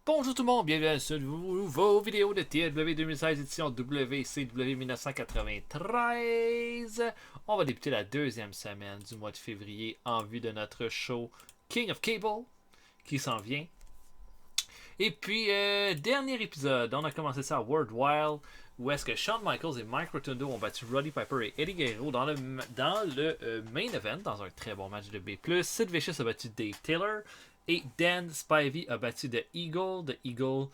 Bonjour tout le monde, bienvenue à ce nouveau vidéo de TLW 2016 édition WCW 1993. On va débuter la deuxième semaine du mois de février en vue de notre show King of Cable qui s'en vient. Et puis, dernier épisode, on a commencé ça à World Wild où est-ce que Shawn Michaels et Mike Rotundo ont battu Roddy Piper et Eddie Guerrero dans le main event, dans un très bon match de B+. Sid Vicious a battu Dave Taylor. Et Dan Spivey a battu The Eagle. The Eagle,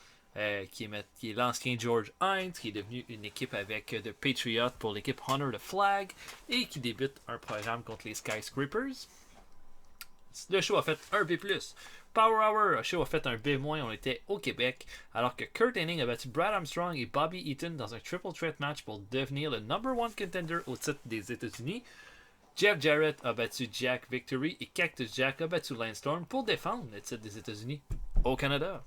qui est l'ancien George Hines, qui est devenu une équipe avec The Patriot pour l'équipe Honor the Flag, et qui débute un programme contre les Skyscrapers. Le show a fait un B+. Power Hour, le show a fait un B-. On était au Québec, alors que Kurt Hennig a battu Brad Armstrong et Bobby Eaton dans un triple threat match pour devenir le number one contender au titre des États-Unis. Jeff Jarrett a battu Jack Victory et Cactus Jack a battu Lance Storm pour défendre le titre des États-Unis au Canada.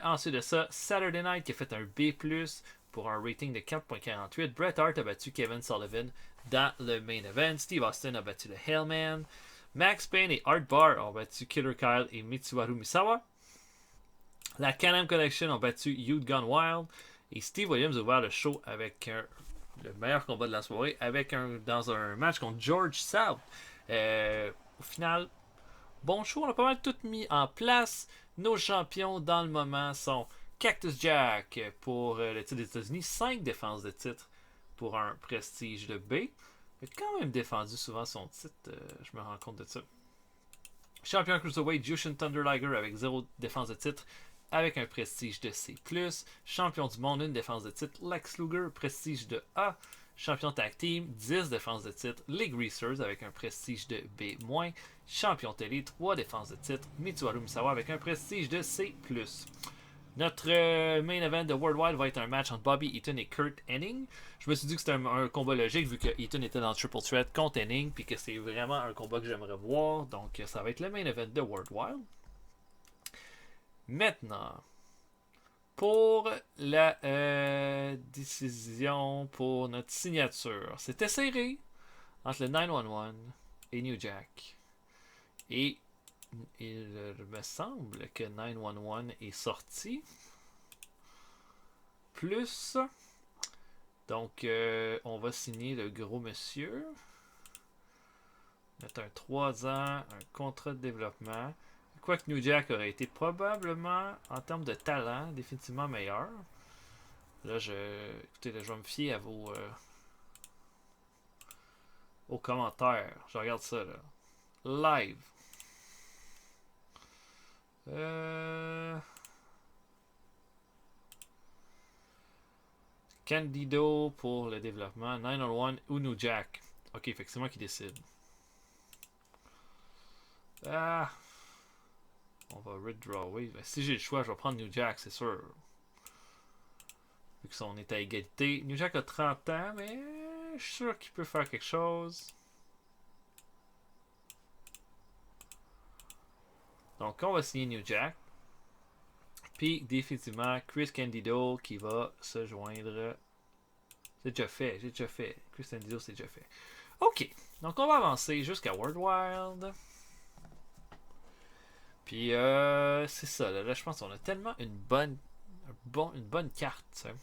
Ensuite de ça, Saturday Night qui a fait un B+, pour un rating de 4.48. Bret Hart a battu Kevin Sullivan dans le main event. Steve Austin a battu le Hellman. Max Payne et Art Barr ont battu Killer Kyle et Mitsuharu Misawa. La Can-Am Collection ont battu Youth Gone Wild. Et Steve Williams a ouvert le show avec le meilleur combat de la soirée dans un match contre George South. Au final, bon show, on a pas mal tout mis en place. Nos champions dans le moment sont Cactus Jack pour le titre des États-Unis, 5 défenses de titre pour un prestige de B. Il a quand même défendu souvent son titre, je me rends compte de ça. Champion Cruiserweight, Jushin Thunder Liger avec 0 défense de titre, avec un prestige de C+. Champion du monde, une défense de titre, Lex Luger, prestige de A. Champion tag team, 10 défenses de titre, les Greasers avec un prestige de B-. Champion télé, 3 défenses de titre, Mitsuharu Misawa avec un prestige de C+. Notre main event de Worldwide va être un match entre Bobby Eaton et Kurt Hennig. Je me suis dit que c'était un combat logique vu que Eaton était dans le Triple Threat contre Hennig, puis que c'est vraiment un combat que j'aimerais voir. Donc ça va être le main event de Worldwide. Maintenant, pour la décision pour notre signature, c'était serré entre le 911 et New Jack. Et il me semble que 911 est sorti. Plus. Donc, on va signer le gros monsieur. Mettre un 3 ans, un contrat de développement. Quoique New Jack aurait été probablement, en termes de talent, définitivement meilleur. Là, écoutez, là, je vais me fier à aux commentaires. Je regarde ça, là. Live. Candido pour le développement. 901 ou New Jack. Ok, fait que c'est moi qui décide. Ah. On va withdraw. Oui, ben, si j'ai le choix, je vais prendre New Jack, c'est sûr. Vu qu'on est à égalité. New Jack a 30 ans, mais je suis sûr qu'il peut faire quelque chose. Donc, on va signer New Jack. Puis, définitivement, Chris Candido qui va se joindre. C'est déjà fait, j'ai déjà fait. Chris Candido, c'est déjà fait. Ok, donc on va avancer jusqu'à World Wild. Puis, c'est ça. Là, je pense qu'on a tellement une bonne carte. T'sais.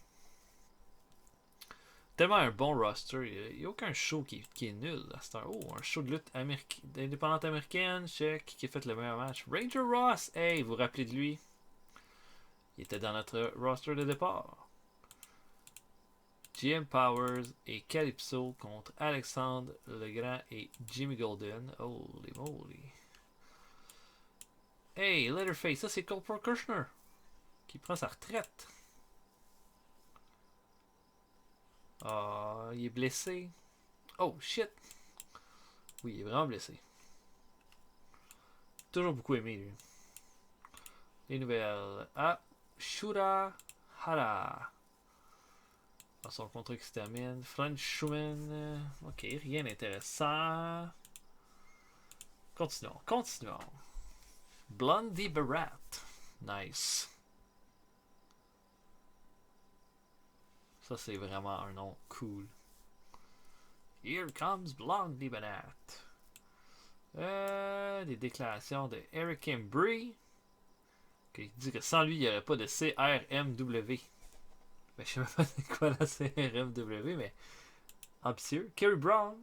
Tellement un bon roster. Il n'y a aucun show qui est nul. C'est un show de lutte indépendante américaine. Check. Qui a fait le meilleur match? Ranger Ross. Hey, vous vous rappelez de lui? Il était dans notre roster de départ. GM Powers et Calypso contre Alexandre Legrand et Jimmy Golden. Holy moly. Hey, Leatherface, ça c'est Cole Kirchner qui prend sa retraite. Ah, il est blessé. Oh shit. Oui, il est vraiment blessé. Toujours beaucoup aimé lui. Les nouvelles. Ah, Shura Hara. Dans son contrat qui se termine. French Schumann. Ok, rien d'intéressant. Continuons. Blondie Barat. Nice. Ça, c'est vraiment un nom cool. Here comes Blondie Barat. Des déclarations de Eric Embry. Il dit que sans lui, il n'y aurait pas de CRMW. Ben, je sais même pas c'est quoi la CRMW, mais ambitieux. Kerry Brown,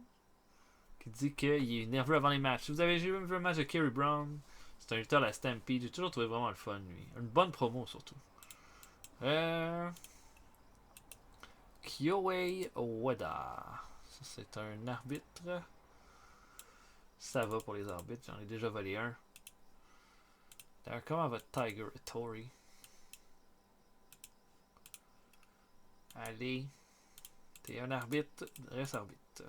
qui dit qu'il est nerveux avant les matchs. Si vous avez jamais vu un match de Kerry Brown, c'est un lutteur de la Stampede. J'ai toujours trouvé vraiment le fun, lui. Une bonne promo, surtout. Kyoei Wada. Ça, c'est un arbitre. Ça va pour les arbitres. J'en ai déjà volé un. D'ailleurs, comment va Tiger Tori? Allez. T'es un arbitre. Reste arbitre.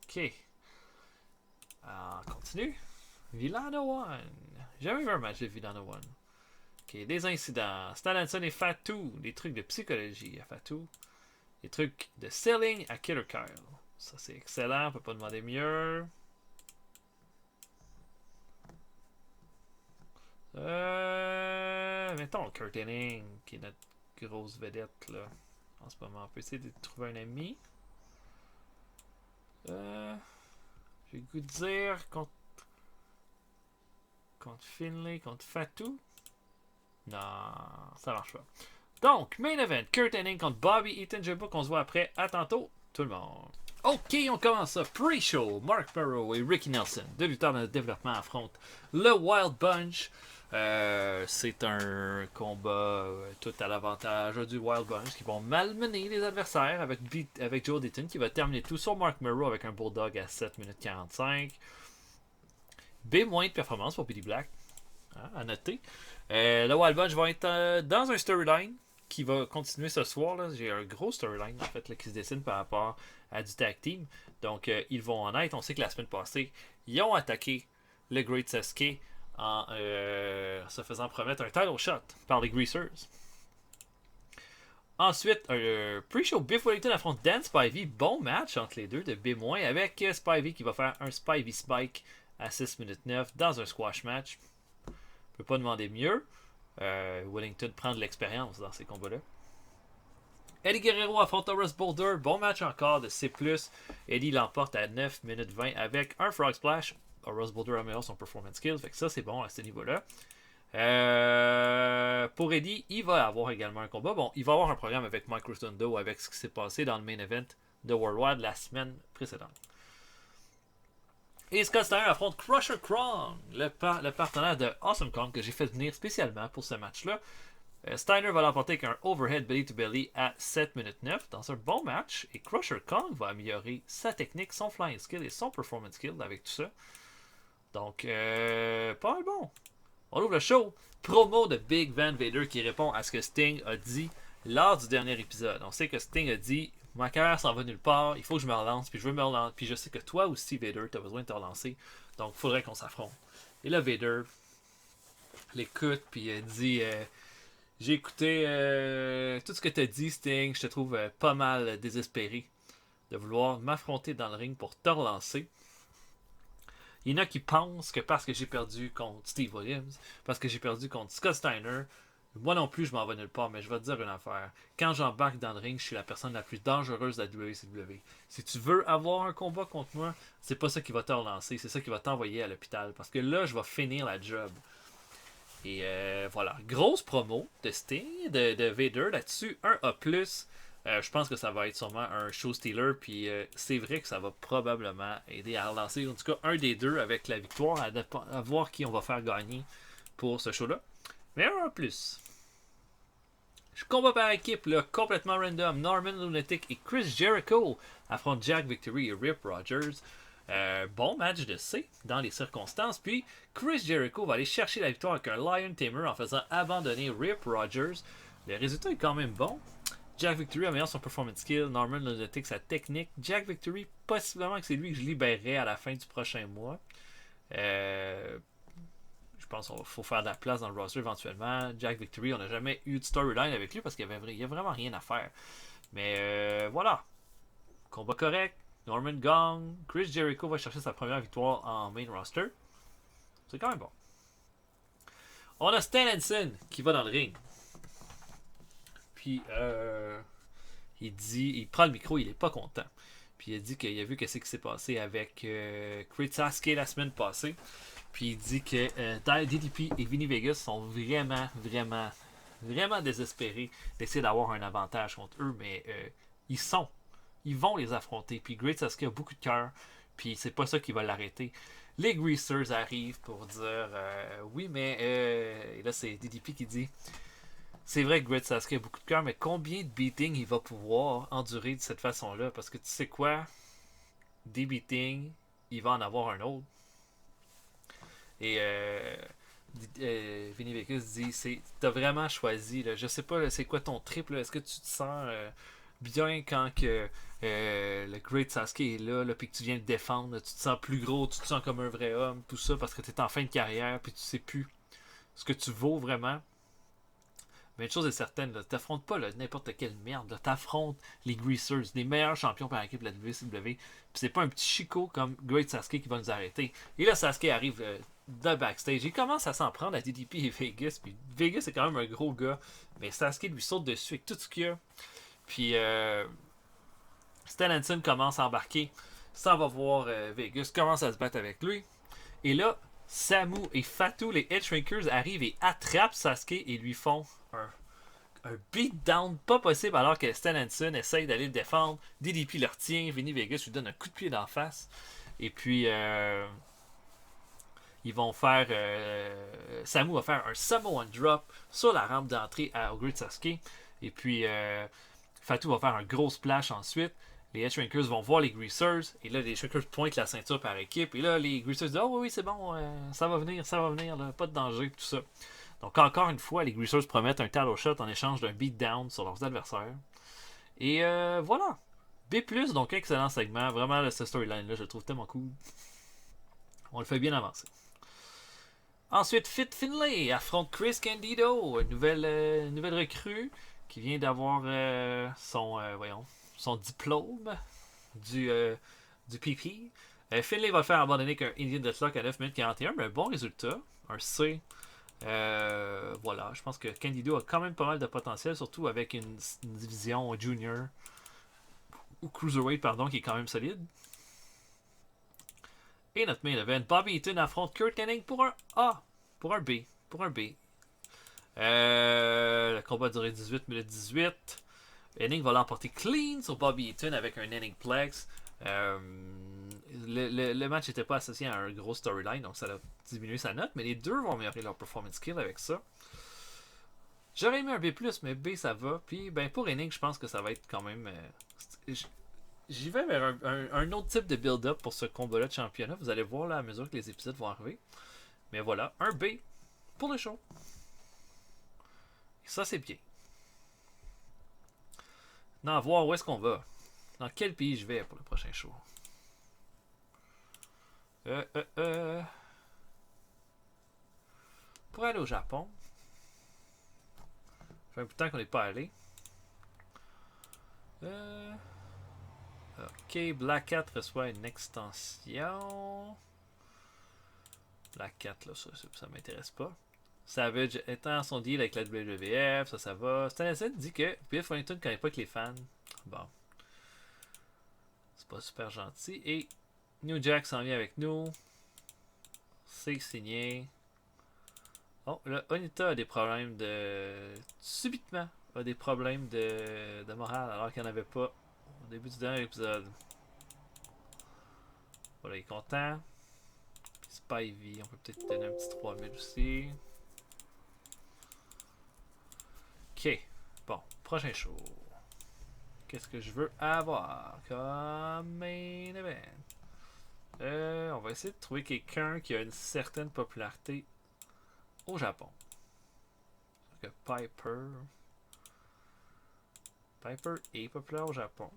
Ok. On continue. Villano One. J'ai jamais vu un match de Villano One. Ok, des incidents. Stan Hansen et Fatou. Des trucs de psychologie à Fatou. Des trucs de selling à Killer Kyle. Ça, c'est excellent. On peut pas demander mieux. Mettons Kurt Hennig, qui est notre grosse vedette là, en ce moment. On peut essayer de trouver un ami. J'ai le goût de dire contre Finlay, contre Fatou. Non, ça marche pas. Donc, main event, Kurt Hennig contre Bobby Eaton. Je veux pas qu'on se voit après. À tantôt, tout le monde. Ok, on commence ça. Pre-show, Mark Barrow et Ricky Nelson, deux lutteurs de développement, affrontent le Wild Bunch. C'est un combat tout à l'avantage du Wild Bunch qui vont malmener les adversaires avec Joe Ditton qui va terminer tout sur Mark Barrow avec un Bulldog à 7 minutes 45. B- de performance pour Billy Black, à noter. Le Wild Bunch va être dans un storyline qui va continuer ce soir. Là. J'ai un gros storyline en fait, là, qui se dessine par rapport à du tag team. Donc, ils vont en être. On sait que la semaine passée, ils ont attaqué le Great Sasuke en se faisant promettre un title shot par les Greasers. Ensuite, un pre-show Biff Wellington affronte Dan Spivey. Bon match entre les deux de B- avec Spivey qui va faire un Spivey Spike à 6 minutes 9 dans un squash match. On peut pas demander mieux. Wellington prend de l'expérience dans ces combats-là. Eddie Guerrero affronte Horace Boulder. Bon match encore de C+. Eddie l'emporte à 9 minutes 20 avec un Frog Splash. Horace Boulder améliore son performance skills. Fait que ça, c'est bon à ce niveau-là. Pour Eddie, il va avoir également un combat. Bon, il va avoir un programme avec Mike Rotundo avec ce qui s'est passé dans le main event de Worldwide la semaine précédente. Et Scott Steiner affronte Crusher Krong, le partenaire de Awesome Kong que j'ai fait venir spécialement pour ce match-là. Steiner va l'emporter avec un overhead belly-to-belly à 7 minutes 9 dans un bon match. Et Crusher Kong va améliorer sa technique, son flying skill et son performance skill avec tout ça. Donc, pas mal bon. On ouvre le show. Promo de Big Van Vader qui répond à ce que Sting a dit lors du dernier épisode. On sait que Sting a dit « Ma carrière s'en va nulle part, il faut que je me relance, puis je veux me relancer. Puis je sais que toi aussi, Vader, tu as besoin de te relancer. Donc, il faudrait qu'on s'affronte. » Et là, Vader l'écoute, puis il dit j'ai écouté tout ce que tu as dit, Sting. Je te trouve pas mal désespéré de vouloir m'affronter dans le ring pour te relancer. Il y en a qui pensent que parce que j'ai perdu contre Steve Williams, parce que j'ai perdu contre Scott Steiner, moi non plus je m'en vais nulle part, mais je vais te dire une affaire. Quand j'embarque dans le ring, je suis la personne la plus dangereuse de la WCW. Si tu veux avoir un combat contre moi, c'est pas ça qui va te relancer, c'est ça qui va t'envoyer à l'hôpital. Parce que là, je vais finir la job. Et voilà, grosse promo de Sting, de Vader là-dessus, un A+. Je pense que ça va être sûrement un show stealer, puis c'est vrai que ça va probablement aider à relancer, en tout cas un des deux avec la victoire, à voir qui on va faire gagner pour ce show-là. Mais un A+. Je combat par équipe, là, complètement random. Norman Lunatic et Chris Jericho affrontent Jack Victory et Rip Rogers. Bon match de C dans les circonstances. Puis Chris Jericho va aller chercher la victoire avec un Lion Tamer en faisant abandonner Rip Rogers. Le résultat est quand même bon. Jack Victory améliore son performance skill. Norman Lunatic sa technique. Jack Victory, possiblement que c'est lui que je libérerai à la fin du prochain mois. Je pense qu'il faut faire de la place dans le roster éventuellement. Jack Victory, on n'a jamais eu de storyline avec lui parce qu'il n'y a vraiment rien à faire. Mais voilà. Combat correct. Norman Gong. Chris Jericho va chercher sa première victoire en main roster. C'est quand même bon. On a Stan Hansen qui va dans le ring. Puis il prend le micro, il est pas content. Puis Puis il a dit qu'il a vu qu'est-ce qui s'est passé avec Great Sasuke la semaine passée. Puis il dit que DDP et Vinny Vegas sont vraiment, vraiment, vraiment désespérés d'essayer d'avoir un avantage contre eux, mais ils sont. Ils vont les affronter. Puis Great Sasuke a beaucoup de cœur. Puis c'est pas ça qui va l'arrêter. Les Greasers arrivent pour dire oui, mais et là c'est DDP qui dit c'est vrai que Great Sasuke a beaucoup de cœur, mais combien de beatings il va pouvoir endurer de cette façon-là? Parce que tu sais quoi? Des beatings, il va en avoir un autre. Et Vinny Vegas dit t'as vraiment choisi. Là, je sais pas, là, c'est quoi ton trip? Est-ce que tu te sens bien quand que le Great Sasuke est là, puis que tu viens de défendre? Là, tu te sens plus gros, tu te sens comme un vrai homme, tout ça, parce que tu es en fin de carrière, puis tu sais plus ce que tu vaux vraiment. Mais une chose est certaine, tu n'affrontes pas n'importe quelle merde. Tu affrontes les Greasers, les meilleurs champions par équipe de la WCW. Puis c'est pas un petit chico comme Great Sasuke qui va nous arrêter. Et là, Sasuke arrive de backstage. Il commence à s'en prendre à DDP et Vegas. Puis Vegas est quand même un gros gars. Mais Sasuke lui saute dessus avec tout ce qu'il y a. Puis Stellanson commence à embarquer. Ça va voir Vegas, commence à se battre avec lui. Et là, Samu et Fatu, les Headshrinkers, arrivent et attrapent Sasuke et lui font un beatdown pas possible alors que Stellanson essaye d'aller le défendre. DDP le retient, Vinny Vegas lui donne un coup de pied d'en face. Et puis, ils vont faire. Samu va faire un Samoan drop sur la rampe d'entrée au Great Sasuke. Et puis, Fatu va faire un gros splash ensuite. Les Headshrinkers vont voir les Greasers. Et là, les Headshrinkers pointent la ceinture par équipe. Et là, les Greasers disent oh oui, c'est bon, ça va venir, là, pas de danger, tout ça. Donc, encore une fois, les Greasers promettent un title shot en échange d'un beatdown sur leurs adversaires. Et voilà. B+, donc excellent segment. Vraiment, ce storyline-là, je le trouve tellement cool. On le fait bien avancer. Ensuite, Fit Finlay affronte Chris Candido, une nouvelle recrue qui vient d'avoir son diplôme du PP. Finlay va le faire abandonner qu'un Indian Deathlock à 9 minutes 41, mais un bon résultat. Un C. Voilà, je pense que Candido a quand même pas mal de potentiel, surtout avec une division junior ou cruiserweight, pardon, qui est quand même solide. Et notre main event, Bobby Eaton affronte Kurt Hennig pour un A, pour un B. Le combat a duré 18 minutes 18. Hennig va l'emporter clean sur Bobby Eaton avec un Hennig Plex. Le match n'était pas associé à un gros storyline, donc ça a diminué sa note, mais les deux vont améliorer leur performance skill avec ça. J'aurais aimé un B+, mais B ça va. Puis ben pour Hennig, je pense que ça va être quand même. J'y vais vers un autre type de build-up pour ce combat-là de championnat. Vous allez voir là à mesure que les épisodes vont arriver. Mais voilà, un B pour le show. Et ça c'est bien. Maintenant, à voir où est-ce qu'on va. Dans quel pays je vais pour le prochain show. Pour aller au Japon. Ça fait un bout de temps qu'on n'est pas allé. Ok, Black Cat reçoit une extension. Black Cat, là, ça m'intéresse pas. Savage étant son deal avec la WWF, ça va. Stanley dit que Biff Wellington ne connaît pas que les fans. Bon. C'est pas super gentil. Et New Jack s'en vient avec nous. C'est signé. Oh, là, Onita a des problèmes subitement, a des problèmes de morale alors qu'il n'y en avait pas au début du dernier épisode. Voilà, il est content. Puis Spivey, on peut peut-être donner un petit 3000 aussi. Ok. Bon, prochain show. Qu'est-ce que je veux avoir comme main event? On va essayer de trouver quelqu'un qui a une certaine popularité au Japon. Que Piper est populaire au Japon.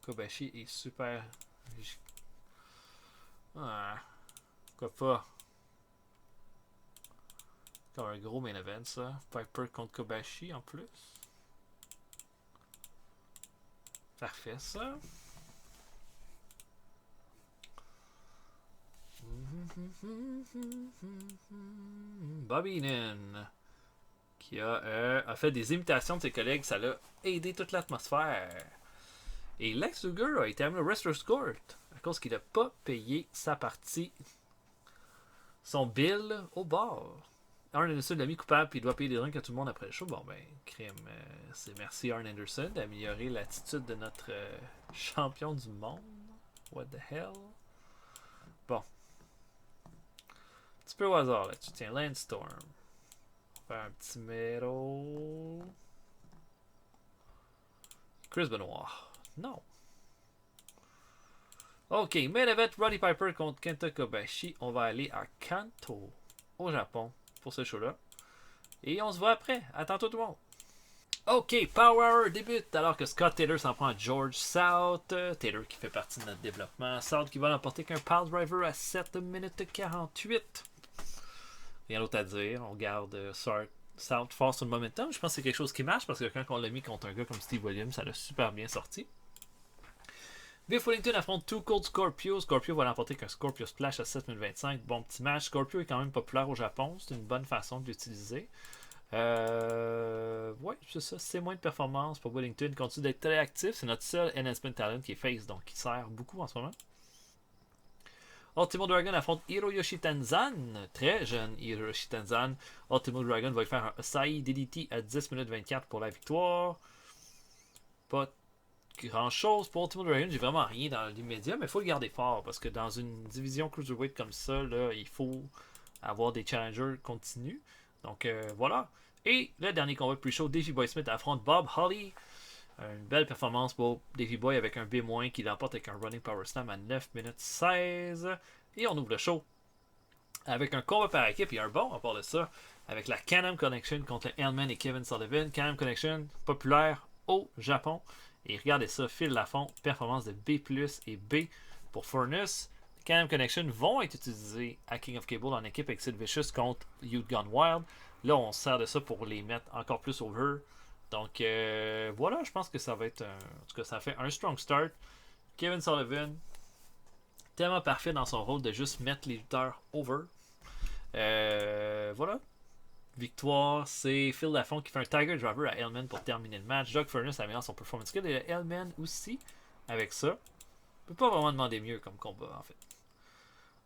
Kobashi est super. Pourquoi pas? Comme un gros main event, ça. Piper contre Kobashi en plus. Parfait, ça. Bobby Heenan qui a fait des imitations de ses collègues. Ça l'a aidé toute l'atmosphère. Et Lex Luger a été amené au Wrestler's Court à cause qu'il n'a pas payé sa partie, son bill au bar. Arn Anderson l'a mis coupable puis il doit payer des drinks à tout le monde après le show. Bon ben, crime, c'est merci Arn Anderson d'améliorer l'attitude de notre champion du monde. What the hell? Bon. Un petit peu au hasard là. Tu tiens Landstorm. On va faire un petit métro. Chris Benoit. Non. Ok, main event Roddy Piper contre Kenta Kobashi. On va aller à Kanto, au Japon, pour ce show-là. Et on se voit après. À tantôt tout le monde. Ok, Power Hour débute alors que Scott Taylor s'en prend à George South. Taylor qui fait partie de notre développement. South qui va l'emporter qu'un Pile Driver à 7 minutes 48. Rien d'autre à dire. On garde South fort sur le momentum. Je pense que c'est quelque chose qui marche parce que quand on l'a mis contre un gars comme Steve Williams, ça l'a super bien sorti. Biff Wellington affronte Too Cold Scorpio. Scorpio va l'emporter qu'un Scorpio Splash à 7 minutes 25. Bon petit match. Scorpio est quand même populaire au Japon. C'est une bonne façon de l'utiliser. Ouais, c'est ça. C'est moins de performance pour Wellington. Il continue d'être très actif. C'est notre seul enhancement talent qui est face, donc qui sert beaucoup en ce moment. Ultimo Dragon affronte Hiroyoshi Tenzan. Très jeune Hiroyoshi Tenzan. Ultimo Dragon va lui faire un Asai DDT à 10 minutes 24 pour la victoire. Pas grand chose pour Ultimo Dragon. J'ai vraiment rien dans l'immédiat, mais il faut le garder fort parce que dans une division cruiserweight comme ça, là, il faut avoir des challengers continus. Donc voilà. Et le dernier combat plus chaud, Davey Boy Smith affronte Bob Holly. Une belle performance pour Davey Boy avec un B- qui l'emporte avec un Running Power Slam à 9 minutes 16. Et on ouvre le show avec un combat par équipe et un bon à part de ça avec la Can-Am Connection contre Hellman et Kevin Sullivan. Can-Am Connection populaire au Japon. Et regardez ça, Phil Lafont, performance de B+ et B pour Furnace. Can-Am Connection vont être utilisés à King of Cable en équipe avec Sid Vicious contre Youth Gone Wild. Là, on sert de ça pour les mettre encore plus over. Donc voilà, je pense que ça va être en tout cas, ça fait un strong start. Kevin Sullivan, tellement parfait dans son rôle de juste mettre les lutteurs over. Voilà. Victoire, c'est Phil Lafont qui fait un Tiger Driver à Hellman pour terminer le match. Doug Furnace améliore son performance skill et Hellman aussi avec ça. On peut pas vraiment demander mieux comme combat en fait.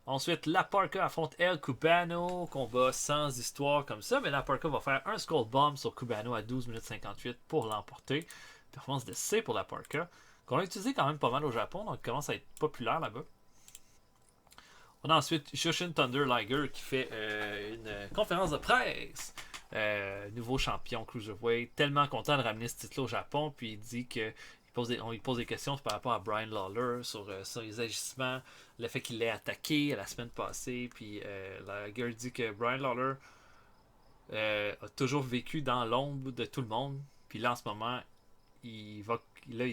Ensuite, La Parka affronte El Cubano. Combat sans histoire comme ça, mais La Parka va faire un Skull Bomb sur Cubano à 12 minutes 58 pour l'emporter. Performance de C pour La Parka, qu'on a utilisé quand même pas mal au Japon, donc il commence à être populaire là-bas. On a ensuite Shushin Thunder Liger qui fait une conférence de presse. Nouveau champion Cruiserweight. Tellement content de ramener ce titre au Japon. Puis il dit que on lui pose des questions par rapport à Brian Lawler sur les agissements, le fait qu'il l'ait attaqué la semaine passée. Puis Liger dit que Brian Lawler a toujours vécu dans l'ombre de tout le monde. Puis là en ce moment, il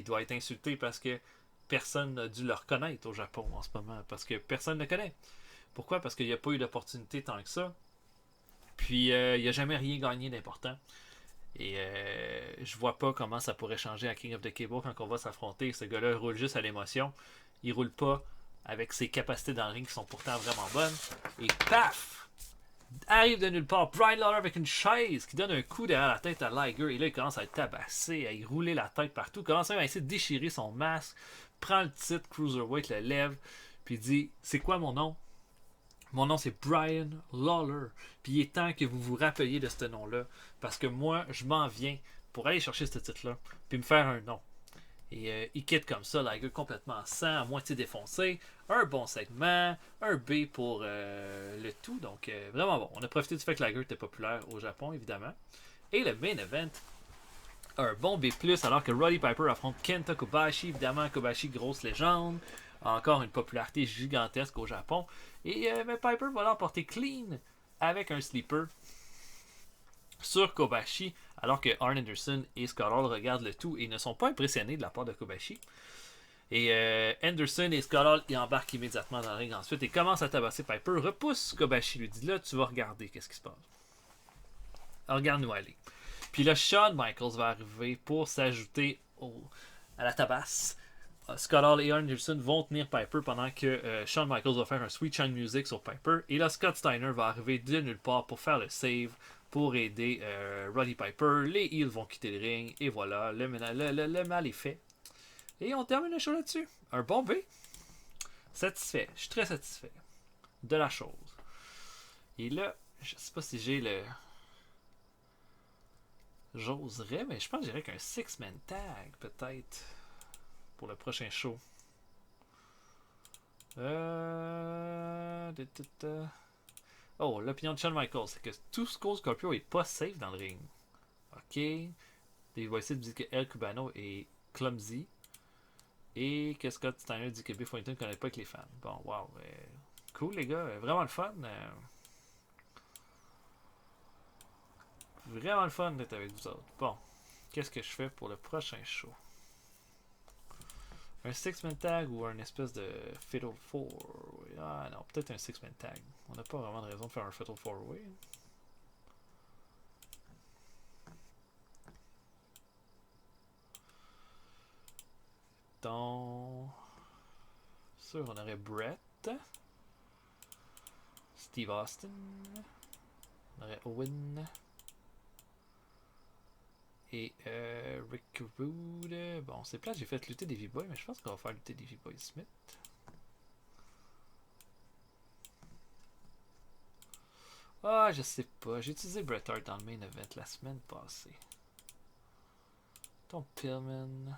doit être insulté parce que personne n'a dû le reconnaître au Japon en ce moment, parce que personne ne le connaît. Pourquoi? Parce qu'il n'y a pas eu d'opportunité tant que ça. Puis il n'a jamais rien gagné d'important. Et je vois pas comment ça pourrait changer à King of the Cable quand on va s'affronter. Ce gars-là roule juste à l'émotion. Il roule pas avec ses capacités dans le ring qui sont pourtant vraiment bonnes. Et paf! Arrive de nulle part Brian Lawler avec une chaise qui donne un coup derrière la tête à Liger. Et là, il commence à être tabassé, à y rouler la tête partout. Il commence à essayer de déchirer son masque. Prend le titre Cruiserweight, le lève. Puis dit, c'est quoi mon nom? Mon nom, c'est Brian Lawler. Puis il est temps que vous vous rappeliez de ce nom-là. Parce que moi, je m'en viens pour aller chercher ce titre-là. Puis me faire un nom. Et il quitte comme ça, Liger complètement sang, à moitié défoncé. Un bon segment. Un B pour le tout. Donc, vraiment bon. On a profité du fait que Liger était populaire au Japon, évidemment. Et le main event, un bon B+, alors que Roddy Piper affronte Kenta Kobashi. Évidemment, Kobashi, grosse légende. Encore une popularité gigantesque au Japon. Et mais Piper va l'emporter clean avec un sleeper sur Kobashi, alors que Arn Anderson et Scott Hall regardent le tout et ne sont pas impressionnés de la part de Kobashi. Et Anderson et Scott Hall y embarquent immédiatement dans le ring ensuite et commencent à tabasser Piper. Repousse Kobashi, lui dit là, tu vas regarder qu'est-ce qui se passe. Alors, regarde-nous aller. Puis là, Shawn Michaels va arriver pour s'ajouter à la tabasse. Scott Hall et Anderson vont tenir Piper pendant que Shawn Michaels va faire un Sweet Shine Music sur Piper. Et là, Scott Steiner va arriver de nulle part pour faire le save pour aider Roddy Piper. Les Heels vont quitter le ring. Et voilà, le mal est fait. Et on termine le show là-dessus. Un bon B. Satisfait. Je suis très satisfait de la chose. Et là, je sais pas si j'ai le... J'oserais, mais je pense que j'irais qu'un 6-man tag, peut-être, pour le prochain show. Oh, l'opinion de Shawn Michaels, c'est que tout Skull Scorpio est pas safe dans le ring. Ok. Les voici disent que El Cubano est clumsy. Et que Scott Steiner dit que Biff Wellington ne connaît pas avec les fans. Bon, wow. Cool, les gars. Vraiment le fun. Vraiment le fun d'être avec vous autres. Bon. Qu'est-ce que je fais pour le prochain show? Un 6-man tag ou un espèce de Fatal 4-way? Ah non, peut-être un 6-man tag. On n'a pas vraiment de raison de faire un Fatal 4-way. Donc... sûr, on aurait Brett. Steve Austin. On aurait Owen. Et Rick Rude. Bon, c'est plat, j'ai fait lutter Davey Boy, mais je pense qu'on va faire lutter Davey Boy Smith. Ah, je sais pas. J'ai utilisé Bret Hart dans le main event la semaine passée. Tom Pillman.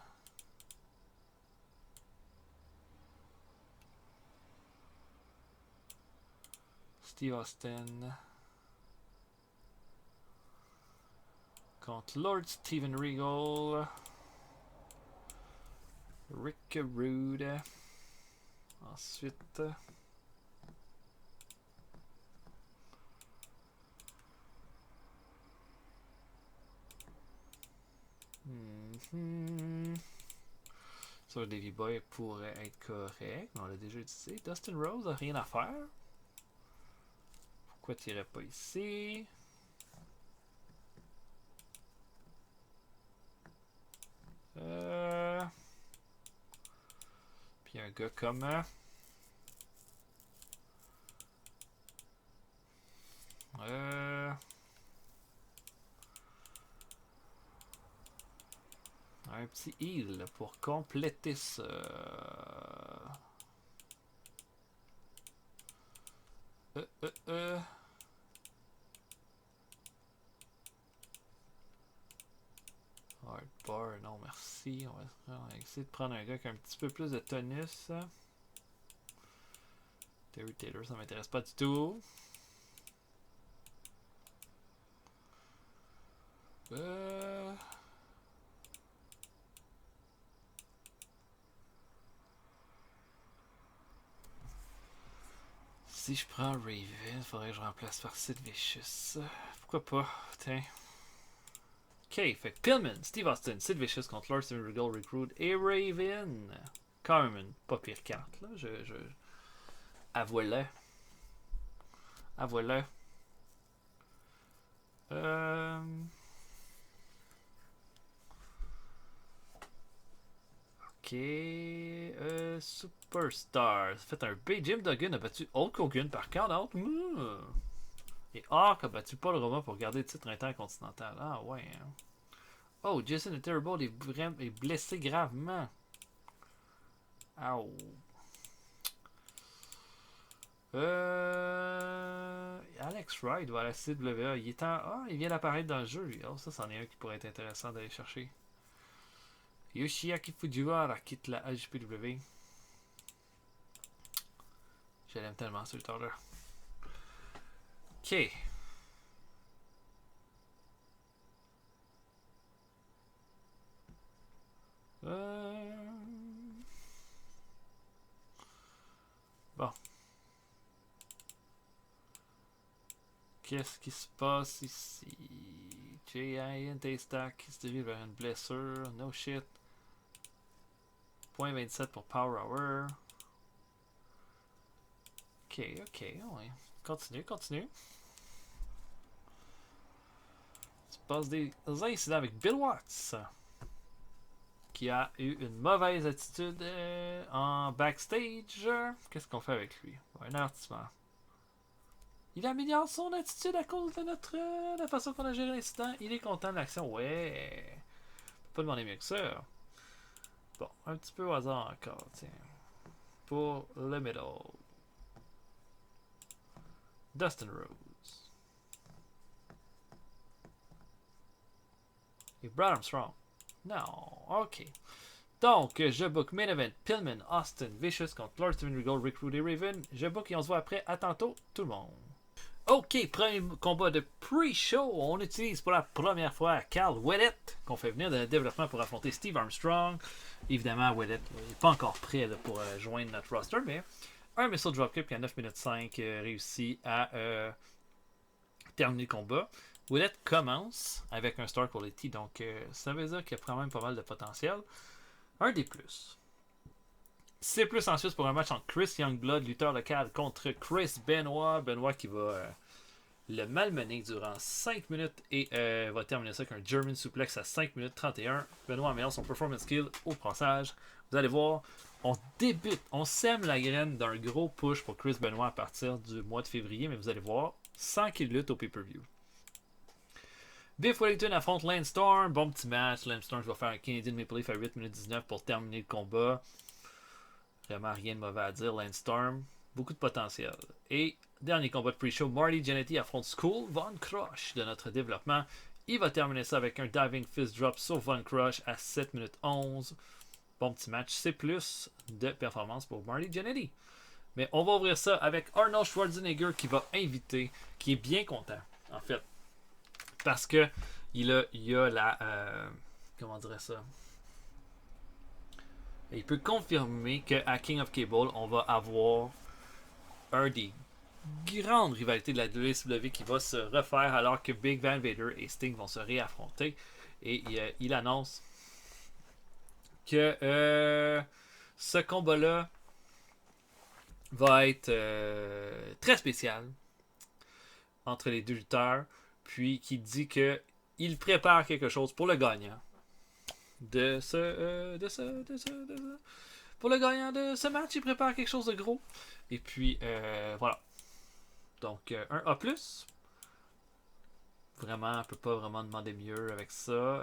Steve Austin. Contre Lord Steven Regal. Rick Rude. Ensuite... Sur Davey Boy pourrait être correct. On l'a déjà utilisé. Dustin Rose a rien à faire. Pourquoi tu irais pas ici? Puis un gars comme... un petit heal pour compléter ça. Hardbar, non merci. On va essayer de prendre un gars qui a un petit peu plus de tonus. Terry Taylor, ça m'intéresse pas du tout. Si je prends Raven, il faudrait que je remplace par Sid Vicious. Pourquoi pas? Tiens. Ok, fait que Pillman, Steve Austin, Sid Vicious contre Lord Steven Regal, Rick Rude et Raven. Quand même une pas pire carte, là. Avouez-le. Avouez-le. Ok. Superstar. Fait un B. Jim Duggan a battu Hulk Hogan par count-out. Et Hawk a battu Paul Roma pour garder le titre intercontinental. Ah ouais. Hein. Oh, Jason the Terrible est blessé gravement. Ow. Alex Wright va à la CWA. Il vient d'apparaître dans le jeu, lui. Oh, ça, c'en est un qui pourrait être intéressant d'aller chercher. Yoshiaki Fujiwara quitte la HPW. Je l'aime tellement, ce lutteur-là. Ok. Bon. Qu'est-ce qui se passe ici? J.I.N. Daystack qui se dirige vers une blessure. No shit. Point 27 pour Power Hour. Ok, ouais. Continue. Il se passe des incidents avec Bill Watts, qui a eu une mauvaise attitude en backstage. Qu'est-ce qu'on fait avec lui? Un avertissement. Il améliore son attitude à cause de la façon qu'on a géré l'incident. Il est content de l'action. Ouais. On peut pas demander mieux que ça. Bon, un petit peu au hasard encore. Tiens. Pour le middle. Dustin Rose. Et Brad Armstrong. Non, ok. Donc, je book Main Event, Pillman, Austin, Vicious contre Lord Steven Regal, Rick Rude et Raven. Je book et on se voit après. À tantôt, tout le monde. Ok, premier combat de pre-show. On utilise pour la première fois Carl Ouellet, qu'on fait venir de développement pour affronter Steve Armstrong. Évidemment, Ouellet n'est pas encore prêt là, pour joindre notre roster, mais un missile dropkick qui a 9 minutes 5 réussi à terminer le combat. Ouellet commence avec un Star Quality, donc ça veut dire qu'il y a quand même pas mal de potentiel. Un des plus. C'est plus ensuite pour un match entre Chris Youngblood, lutteur local, contre Chris Benoit. Benoit qui va le malmener durant 5 minutes et va terminer ça avec un German suplex à 5 minutes 31. Benoit améliore son performance skill au passage. Vous allez voir, on sème la graine d'un gros push pour Chris Benoit à partir du mois de février, mais vous allez voir, sans qu'il lutte au pay-per-view. Biff Wellington affronte Lance Storm. Bon petit match. Lance Storm va faire un Canadian Maple Leaf à 8 minutes 19 pour terminer le combat. Vraiment rien de mauvais à dire. Lance Storm, beaucoup de potentiel. Et dernier combat de pre-show, Marty Jannetty affronte Skull Von Crush de notre développement. Il va terminer ça avec un Diving Fist Drop sur Von Crush à 7 minutes 11. Bon petit match. C'est plus de performance pour Marty Jannetty. Mais on va ouvrir ça avec Arnold Schwarzenegger qui va inviter, qui est bien content en fait. Parce que il a la... comment dirait ça? Il peut confirmer qu'à King of Cable, on va avoir un des grandes rivalités de la WCW qui va se refaire alors que Big Van Vader et Sting vont se réaffronter. Et il annonce que ce combat-là va être très spécial entre les deux lutteurs. Puis qui dit que il prépare quelque chose pour le gagnant pour le gagnant de ce match, il prépare quelque chose de gros. Et puis voilà. Donc un A+. Vraiment, on peut pas vraiment demander mieux avec ça.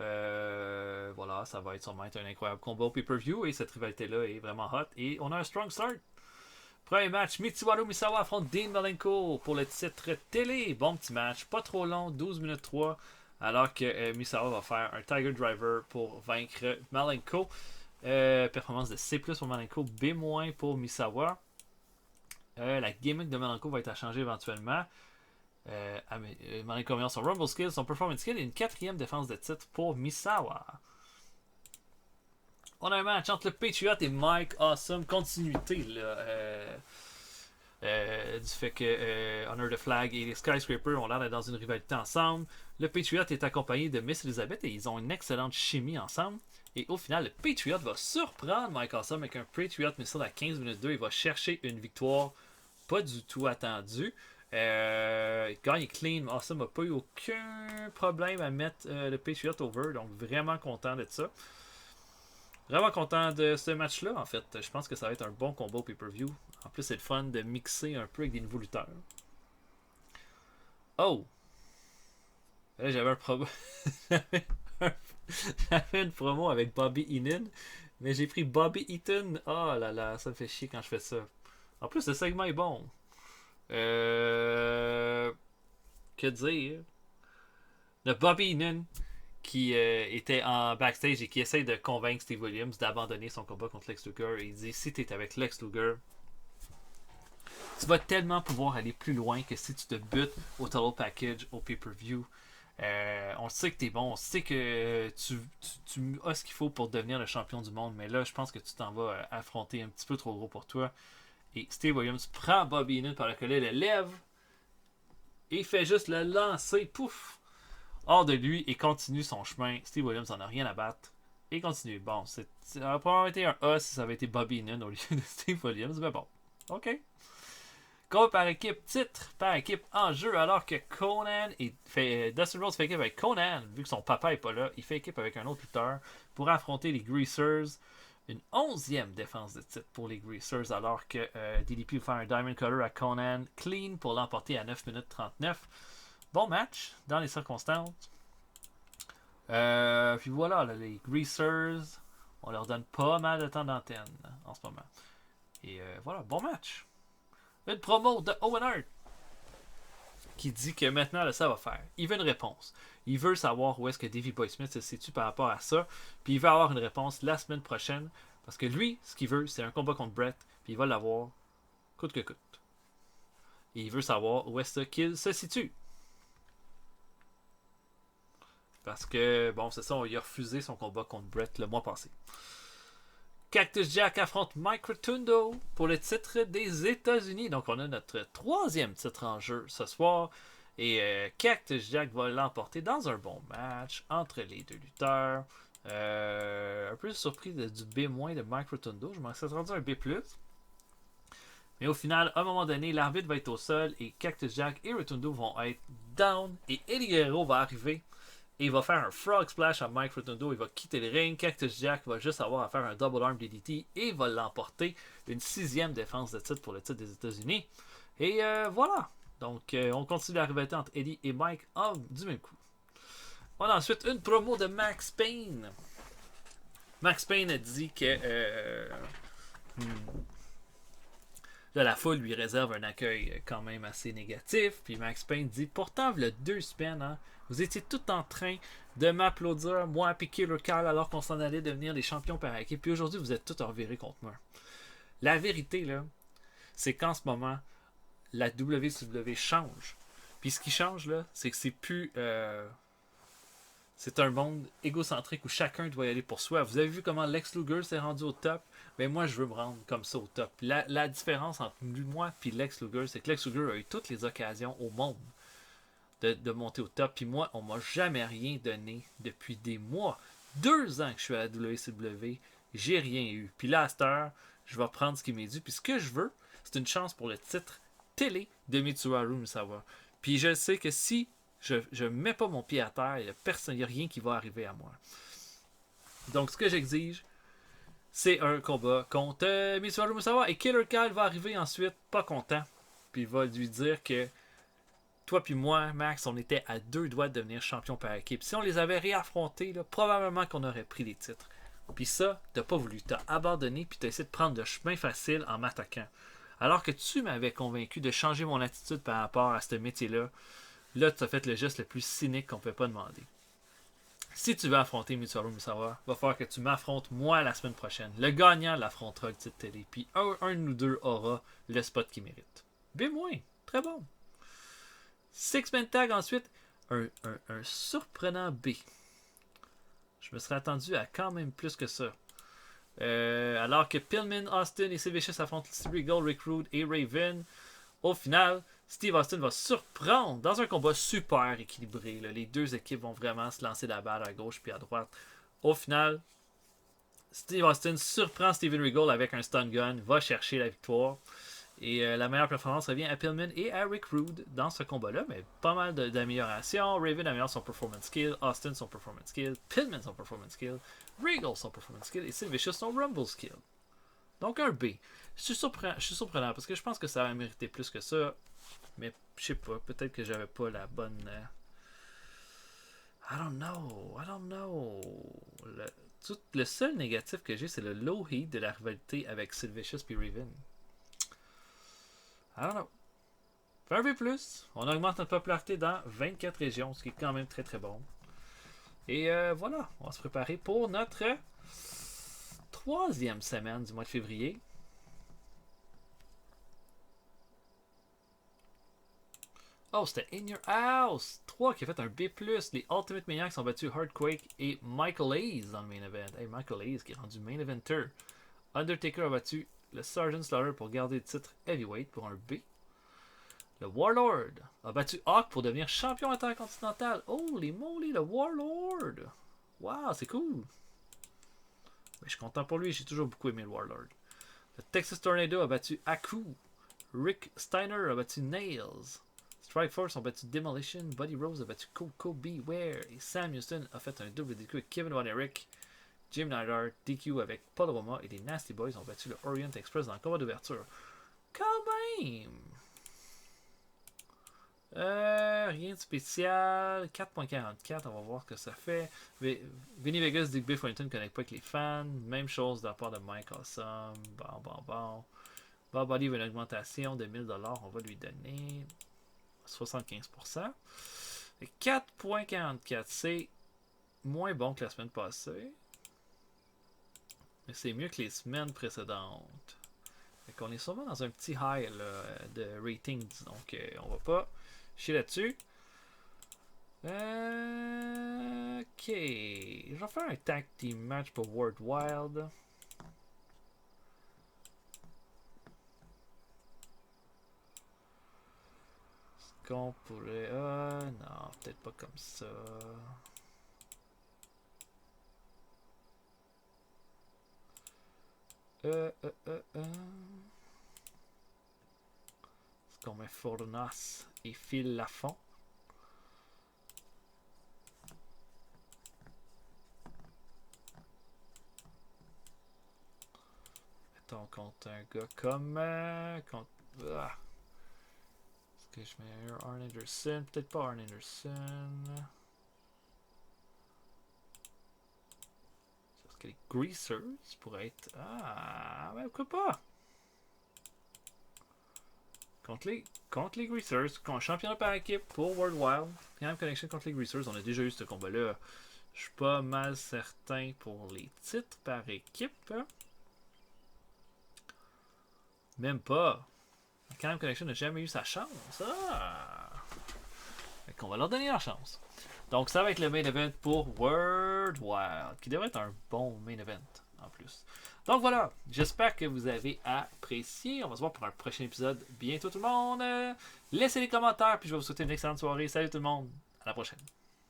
Voilà, ça va sûrement être un incroyable combat au pay-per-view et cette rivalité-là est vraiment hot. Et on a un strong start. Premier match, Mitsuharu Misawa affronte Dean Malenko pour le titre télé. Bon petit match, pas trop long, 12 minutes 3. Alors que Misawa va faire un Tiger Driver pour vaincre Malenko. Performance de C+ pour Malenko, B- pour Misawa. La gimmick de Malenko va être à changer éventuellement. Malenko améliore son Rumble Skill, son Performance Skill et une 4e défense de titre pour Misawa. On a un match entre le Patriot et Mike Awesome. Continuité là, du fait que Honor the Flag et les Skyscrapers ont l'air d'être dans une rivalité ensemble. Le Patriot est accompagné de Miss Elizabeth et ils ont une excellente chimie ensemble. Et au final, le Patriot va surprendre Mike Awesome avec un Patriot Missile à 15 minutes 2. Il va chercher une victoire pas du tout attendue. Il gagne clean. Awesome n'a pas eu aucun problème à mettre le Patriot over. Donc vraiment content de ça. Vraiment content de ce match-là, en fait. Je pense que ça va être un bon combat au pay-per-view. En plus, c'est le fun de mixer un peu avec des nouveaux lutteurs. Oh! Là, j'avais un promo. J'avais une promo avec Bobby Heenan, mais j'ai pris Bobby Eaton. Oh là là, ça me fait chier quand je fais ça. En plus, le segment est bon. Que dire? Le Bobby Heenan qui était en backstage et qui essaye de convaincre Steve Williams d'abandonner son combat contre Lex Luger. Et il dit, si tu es avec Lex Luger, tu vas tellement pouvoir aller plus loin que si tu te butes au Total Package, au pay-per-view. On sait que tu es bon, on sait que tu as ce qu'il faut pour devenir le champion du monde, mais là, je pense que tu t'en vas affronter un petit peu trop gros pour toi. Et Steve Williams prend Bobby Heenan par le collet, le lève et fait juste le lancer, pouf! Hors de lui et continue son chemin. Steve Williams n'en a rien à battre. Et continue. Bon, ça aurait probablement été un A si ça avait été Bobby Heenan au lieu de Steve Williams. Mais bon, ok. Combat par équipe, titre par équipe en jeu. Alors que Conan Dustin Rhodes fait équipe avec Conan. Vu que son papa n'est pas là, il fait équipe avec un autre lutteur pour affronter les Greasers. une 11e défense de titre pour les Greasers, alors que DDP va faire un Diamond Cutter à Conan clean pour l'emporter à 9 minutes 39. Bon match dans les circonstances. Puis voilà, là, les Greasers, on leur donne pas mal de temps d'antenne en ce moment. Et voilà, bon match. Une promo de Owen Hart qui dit que maintenant, là, ça va faire. Il veut une réponse. Il veut savoir où est-ce que Davey Boy Smith se situe par rapport à ça. Puis il veut avoir une réponse la semaine prochaine. Parce que lui, ce qu'il veut, c'est un combat contre Brett. Puis il va l'avoir coûte que coûte. Et il veut savoir où est-ce qu'il se situe. Parce que, bon, c'est ça, il a refusé son combat contre Brett le mois passé. Cactus Jack affronte Mike Rotundo pour le titre des États-Unis. Donc, on a notre 3e titre en jeu ce soir. Et Cactus Jack va l'emporter dans un bon match entre les deux lutteurs. Un peu surpris du B- de Mike Rotundo. Je m'en suis rendu un B+. Mais au final, à un moment donné, l'arbitre va être au sol et Cactus Jack et Rotundo vont être down. Et Eddie Guerrero va arriver. Et il va faire un frog splash à Mike Rotundo. Il va quitter le ring. Cactus Jack va juste avoir à faire un double arm DDT. Et va l'emporter. Une 6e défense de titre pour le titre des États-Unis. Et voilà. Donc, on continue la rivalité entre Eddie et Mike du même coup. On a ensuite une promo de Max Payne. Max Payne a dit que là, la foule lui réserve un accueil quand même assez négatif. Puis Max Payne dit, pourtant, il y a 2 semaines, hein, vous étiez tout en train de m'applaudir, moi et Killer Kyle, alors qu'on s'en allait devenir les champions par équipe. Puis aujourd'hui, vous êtes tous revirés contre moi. La vérité, là, c'est qu'en ce moment, la WCW change. Puis ce qui change, là, c'est que c'est plus... c'est un monde égocentrique où chacun doit y aller pour soi. Vous avez vu comment Lex Luger s'est rendu au top? Mais moi, je veux me rendre comme ça au top. La différence entre moi et Lex Luger, c'est que Lex Luger a eu toutes les occasions au monde de monter au top. Puis moi, on m'a jamais rien donné depuis des mois. 2 ans que je suis à la WCW, j'ai rien eu. Puis là, à cette heure, je vais prendre ce qui m'est dû. Puis ce que je veux, c'est une chance pour le titre télé de Mitsuharu Misawa. Puis je sais que si je mets pas mon pied à terre, il n'y a rien qui va arriver à moi. Donc ce que j'exige, c'est un combat contre Mitsuharu Misawa. Et Killer Kyle va arriver ensuite, pas content. Puis il va lui dire que toi puis moi, Max, on était à 2 doigts de devenir champion par équipe. Si on les avait réaffrontés, là, probablement qu'on aurait pris les titres. Puis ça, t'as pas voulu. T'as abandonné puis t'as essayé de prendre le chemin facile en m'attaquant. Alors que tu m'avais convaincu de changer mon attitude par rapport à ce métier-là, là, tu as fait le geste le plus cynique qu'on ne peut pas demander. Si tu veux affronter Mitsuharu Misawa, il va falloir que tu m'affrontes moi la semaine prochaine. Le gagnant l'affrontera le titre télé. Puis un de nous deux aura le spot qu'il mérite. Bien moins. Très bon. 6-man tag ensuite. Un surprenant B. Je me serais attendu à quand même plus que ça. Alors que Pillman, Austin et Silvicious affrontent Steve Regal, Rick Rude et Raven. Au final, Steve Austin va surprendre dans un combat super équilibré. Là. Les 2 équipes vont vraiment se lancer la balle à gauche puis à droite. Au final, Steve Austin surprend Steven Regal avec un stun gun, va chercher la victoire. Et la meilleure performance revient à Pillman et à Rick Rude dans ce combat-là, mais pas mal d'améliorations. Raven améliore son performance skill, Austin son performance skill, Pillman son performance skill, Regal son performance skill et Silvicious son rumble skill. Donc un B. Je suis surprenant parce que je pense que ça a mérité plus que ça. Mais je sais pas, peut-être que j'avais pas la bonne. I don't know. Le seul négatif que j'ai, c'est le low heat de la rivalité avec Silvicious et Raven. I don't know. Faire un B+, on augmente notre popularité dans 24 régions, ce qui est quand même très très bon. Et voilà, on va se préparer pour notre 3e semaine du mois de février. Oh, c'était In Your House 3 qui a fait un B+. Les Ultimate Maniacs ont battu Hardquake et Michael Hayes dans le main event. Hey, Michael Hayes qui est rendu main eventer. Undertaker a battu le Sergeant Slaughter pour garder le titre Heavyweight pour un B. Le Warlord a battu Hawk pour devenir champion intercontinental. Holy moly, le Warlord! Wow, c'est cool! Mais je suis content pour lui, j'ai toujours beaucoup aimé le Warlord. Le Texas Tornado a battu Aku. Rick Steiner a battu Nails. Strike Force ont battu Demolition. Buddy Rose a battu Coco Beware. Et Sam Houston a fait un double DQ avec Kevin Von Erich. Jim Neidhart, DQ avec Paul Roma et les Nasty Boys ont battu le Orient Express dans le combat d'ouverture. Quand même! Rien de spécial. 4.44, on va voir ce que ça fait. Vinny Vegas dit que Biff Wellington ne connecte pas avec les fans. Même chose de la part de Mike Awesome. Bon. Bob Body veut une augmentation de 1000$. On va lui donner 75%. 4.44, c'est moins bon que la semaine passée. Mais c'est mieux que les semaines précédentes. Fait qu'on est sûrement dans un petit high là, de ratings. Donc on va pas chier là-dessus. Ok. Je vais faire un tag team match pour World Wild. Est-ce qu'on pourrait... non, peut-être pas comme ça. Est-ce qu'on met Fournas et Phil Lafont? Mettons contre un gars comme... Est-ce que je mets Arn Anderson? Peut-être pas Arn Anderson. Est-ce que les Greasers pourraient être... Ah, ben pourquoi pas? Contre les Greasers, championnat par équipe pour World Wild. Même Connection contre les Greasers, on a déjà eu ce combat-là. Je suis pas mal certain pour les titres par équipe. Même pas. Quand Connection n'a jamais eu sa chance. Fait qu'on va leur donner leur chance. Donc ça va être le main event pour World Wild, qui devrait être un bon main event en plus. Donc voilà, j'espère que vous avez apprécié. On va se voir pour un prochain épisode bientôt tout le monde. Laissez des commentaires, puis je vais vous souhaiter une excellente soirée. Salut tout le monde, à la prochaine.